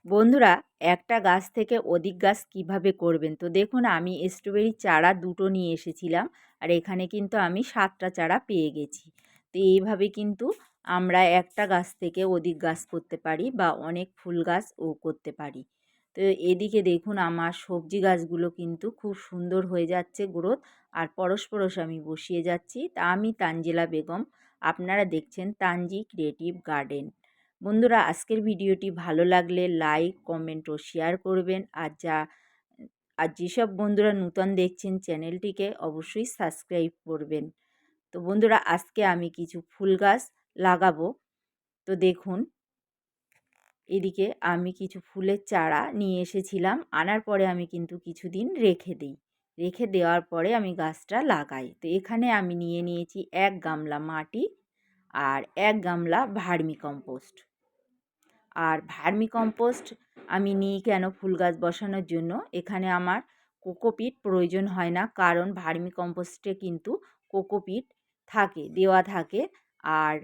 বন্ধুরা, একটা গাছ থেকে অধিক গাছ কিভাবে করবেন? তো দেখুন, আমি স্ট্রবেরির চারা দুটো নিয়ে এসেছিলাম, আর এখানে কিন্তু আমি 7টা চারা পেয়ে গেছি। তো এইভাবে কিন্তু আমরা একটা গাছ থেকে অধিক গাছ করতে পারি বা অনেক ফুল গাছও করতে পারি। তো এদিকে দেখুন, আমার সবজি গাছগুলো কিন্তু খুব সুন্দর হয়ে যাচ্ছে গ্রোথ, আর পরস্পরস আমি বসিয়ে যাচ্ছি। তা আমি তানজিলা বেগম, আপনারা দেখছেন তানজি ক্রিয়েটিভ গার্ডেন। বন্ধুরা, আজকের ভিডিওটি ভালো লাগলে লাইক, কমেন্ট ও শেয়ার করবেন। আর যেসব বন্ধুরা নূতন দেখছেন চ্যানেলটিকে অবশ্যই সাবস্ক্রাইব করবেন। তো বন্ধুরা, আজকে আমি কিছু ফুল গাছ লাগাবো। তো দেখুন, এদিকে আমি কিছু ফুলের চারা নিয়ে এসেছিলাম। আনার পরে আমি কিন্তু কিছুদিন রেখে দিই। রেখে দেওয়ার পরে আমি গাছটা লাগাই। তো এখানে আমি নিয়ে নিয়েছি 1 গামলা মাটি আর 1 গামলা ভার্মি কম্পোস্ট। আর ভার্মি কম্পোস্ট আমি নিই কেন ফুল গাছ বসানোর জন্য, এখানে আমার কোকোপিট প্রয়োজন হয় না, কারণ ভার্মি কম্পোস্টে কিন্তু কোকোপিট দেওয়া থাকে। আর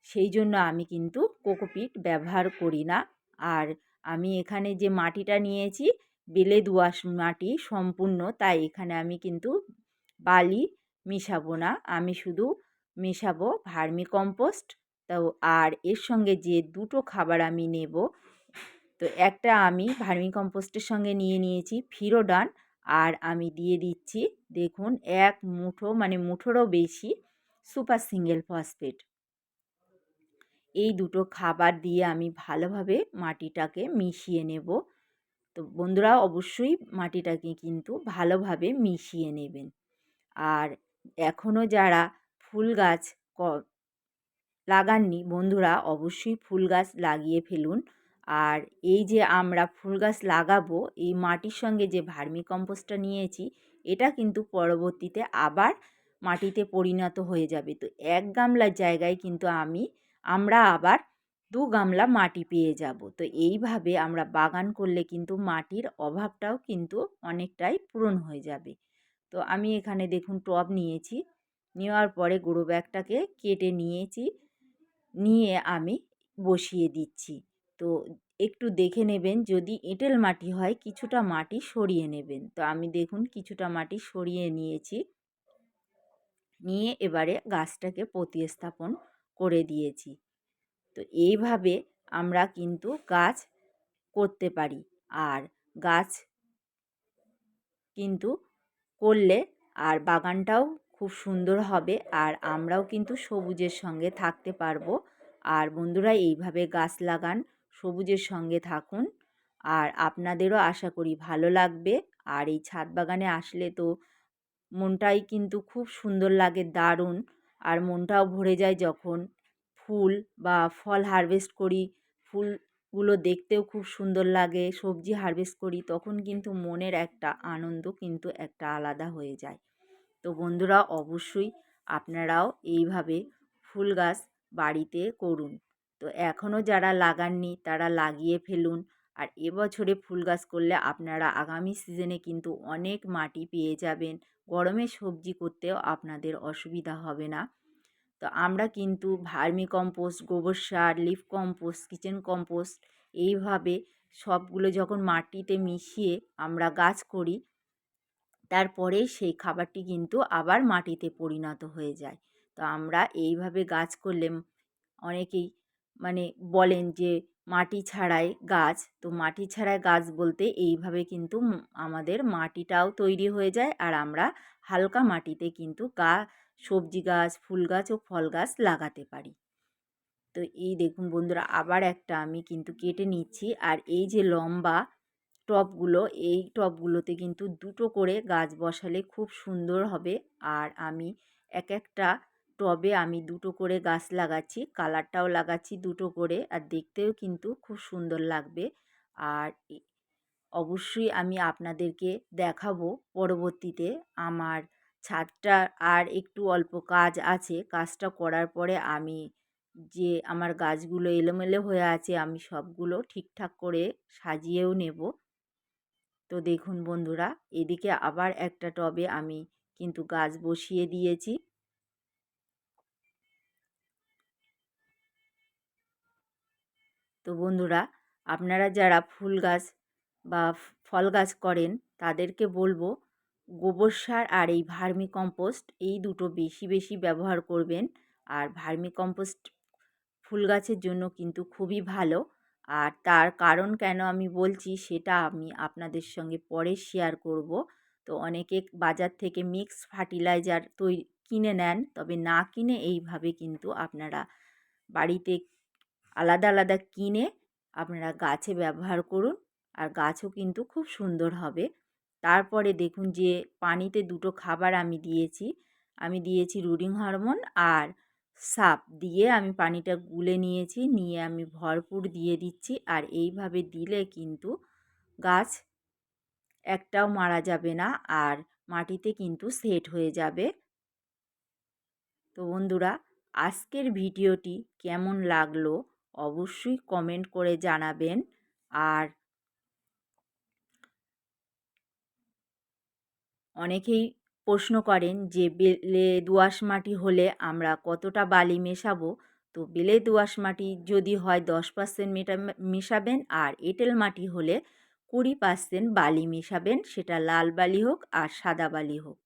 সেই জন্য আমি কিন্তু কোকোপিট ব্যবহার করি না। আর আমি এখানে যে মাটিটা নিয়েছি বেলে দোআঁশ মাটি সম্পূর্ণ, তাই এখানে আমি কিন্তু বালি মেশাবো না, আমি শুধু মেশাবো ভার্মি কম্পোস্ট। তো আর এর সঙ্গে যে দুটো খাবার আমি নেব, তো একটা আমি ভার্মি কম্পোস্টের সঙ্গে নিয়ে নিয়েছি ফিরোডান, আর আমি দিয়ে দিচ্ছি দেখুন 1 মুঠো, মানে মুঠোরও বেশি, সুপার সিঙ্গেল ফসফেট। এই দুটো খাবার দিয়ে আমি ভালোভাবে মাটিটাকে মিশিয়ে নেব। তো বন্ধুরা, অবশ্যই মাটিটাকে কিন্তু ভালোভাবে মিশিয়ে নেবেন। আর এখনও যারা ফুল গাছ লাগাননি, বন্ধুরা অবশ্যই ফুল গাছ লাগিয়ে ফেলুন। আর এই যে আমরা ফুল গাছ লাগাবো, এই মাটির সঙ্গে যে ভার্মি কম্পোস্টটা নিয়েছি, এটা কিন্তু পরবর্তীতে আবার মাটিতে পরিণত হয়ে যাবে। তো 1 গামলার জায়গায় কিন্তু আমরা আবার 2 গামলা মাটি পেয়ে যাব। তো এইভাবে আমরা বাগান করলে কিন্তু মাটির অভাবটাও কিন্তু অনেকটাই পূরণ হয়ে যাবে। তো আমি এখানে দেখুন টব নিয়েছি, নেওয়ার পরে গ্রো ব্যাগটাকে কেটে নিয়ে আমি বসিয়ে দিচ্ছি। তো একটু দেখে নেবেন, যদি এঁটেল মাটি হয় কিছুটা মাটি সরিয়ে নেবেন। তো আমি দেখুন কিছুটা মাটি সরিয়ে নিয়েছি, নিয়ে এবারে গাছটাকে প্রতিস্থাপন করে দিয়েছি। তো এইভাবে আমরা কিন্তু গাছ করতে পারি। আর গাছ কিন্তু করলে আর বাগানটাও খুব সুন্দর হবে, আর আমরাও কিন্তু সবুজের সঙ্গে থাকতে পারবো। আর বন্ধুরা, এইভাবে গাছ লাগান, সবুজের সঙ্গে থাকুন, আর আপনাদেরও আশা করি ভালো লাগবে। আর এই ছাদ বাগানে আসলে তো মনটাই কিন্তু খুব সুন্দর লাগে, দারুণ। আর মনটাও ভরে যায় যখন ফুল বা ফল হারভেস্ট করি, ফুলগুলো দেখতেও খুব সুন্দর লাগে। সবজি হারভেস্ট করি, তখন কিন্তু মনের একটা আনন্দ কিন্তু একটা আলাদা হয়ে যায়। তো বন্ধুরা, অবশ্যই আপনারাও এইভাবে ফুল গাছ বাড়িতে করুন। তো এখনও যারা লাগাননি তারা লাগিয়ে ফেলুন। আর এবছরে ফুল গাছ করলে আপনারা আগামী সিজনে কিন্তু অনেক মাটি পেয়ে যাবেন, গরমে সবজি করতেও আপনাদের অসুবিধা হবে না। তো আমরা কিন্তু ভার্মি কম্পোস্ট, গোবর সার, লিফ কম্পোস্ট, কিচেন কম্পোস্ট, এইভাবে সবগুলো যখন মাটিতে মিশিয়ে আমরা গাছ করি, তারপরে সেই খাবারটি কিন্তু আবার মাটিতে পরিণত হয়ে যায়। তো আমরা এইভাবে গাছ করলে অনেকেই মানে বলেন যে মাটি ছাড়াই গাছ, তো মাটি ছাড়াই গাছ বলতে এইভাবে কিন্তু আমাদের মাটিটাও তৈরি হয়ে যায়, আর আমরা হালকা মাটিতে কিন্তু সবজি গাছ, ফুল গাছ ও ফল গাছ লাগাতে পারি। তো এই দেখুন বন্ধুরা, আবার একটা আমি কিন্তু কেটে নিচ্ছি। আর এই যে লম্বা টবগুলো, এই টবগুলোতে কিন্তু দুটো করে গাছ বসালে খুব সুন্দর হবে। আর আমি একটা টবে আমি দুটো করে গাছ লাগাচ্ছি, কালারটাও লাগাচ্ছি দুটো করে, আর দেখতেও কিন্তু খুব সুন্দর লাগবে। আর অবশ্যই আমি আপনাদেরকে দেখাবো পরবর্তীতে। আমার ছাদটা আর একটু অল্প কাজ আছে, কাজটা করার পরে আমি যে আমার গাছগুলো এলোমেলো হয়ে আছে আমি সবগুলো ঠিকঠাক করে সাজিয়েও নেব। তো দেখুন বন্ধুরা, এদিকে আবার একটা টবে আমি কিন্তু গাছ বসিয়ে দিয়েছি। তো বন্ধুরা, আপনারা যারা ফুল গাছ বা ফল গাছ করেন তাদেরকে বলবো গোবর সার আর এই ভার্মি কম্পোস্ট এই দুটো বেশি বেশি ব্যবহার করবেন। আর ভার্মি কম্পোস্ট ফুল গাছের জন্য কিন্তু খুবই ভালো। আর তার কারণ কেন আমি বলছি সেটা আমি আপনাদের সঙ্গে পরে শেয়ার করব। তো অনেকে বাজার থেকে মিক্স ফার্টিলাইজার কিনে নেন, তবে না কিনে এইভাবে কিন্তু আপনারা বাড়িতে আলাদা আলাদা কিনে আপনারা গাছে ব্যবহার করুন, আর গাছও কিন্তু খুব সুন্দর হবে। তারপরে দেখুন যে পানিতে দুটো খাবার আমি দিয়েছি রুডিং হরমোন আর সাপ দিয়ে আমি পানিটা গুলে নিয়েছি, নিয়ে আমি ভরপুর দিয়ে দিচ্ছি। আর এইভাবে দিলে কিন্তু গাছ একটাও মারা যাবে না, আর মাটিতে কিন্তু সেট হয়ে যাবে। তো বন্ধুরা, আজকের ভিডিওটি কেমন লাগলো অবশ্যই কমেন্ট করে জানাবেন। আর অনেকেই প্রশ্ন করেন যে বেলে দোআঁশ মাটি হলে আমরা কতটা বালি মেশাবো। তো বেলে দোআঁশ মাটি যদি হয় 10% মেশাবেন, আর এঁটেল মাটি হলে 20% বালি মেশাবেন, সেটা লাল বালি হোক আর সাদা বালি হোক।